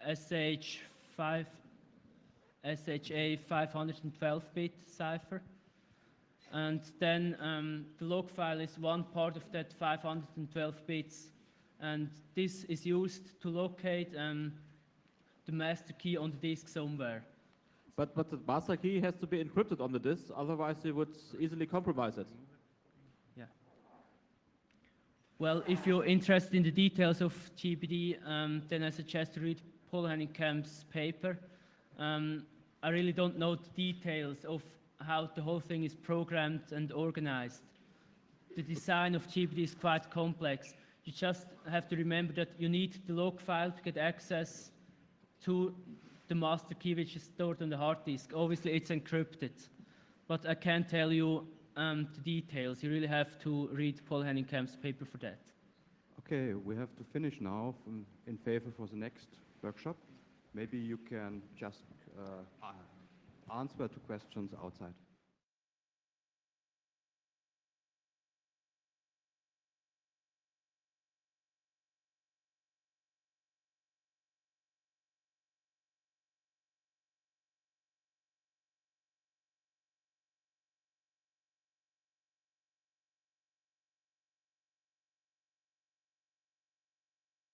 SHA 512-bit cipher. And then the log file is one part of that 512 bits. And this is used to locate the master key on the disk somewhere. But the master key has to be encrypted on the disk, otherwise you would easily compromise it. Yeah. Well, if you're interested in the details of GPD, then I suggest to read Paul Henningkamp's paper. I really don't know the details of how the whole thing is programmed and organized. The design of GPD is quite complex. You just have to remember that you need the log file to get access to the master key, which is stored on the hard disk. Obviously, it's encrypted, but I can't tell you the details. You really have to read Paul Henningkamp's paper for that. Okay, we have to finish now in favor for the next workshop. Maybe you can just answer to questions outside.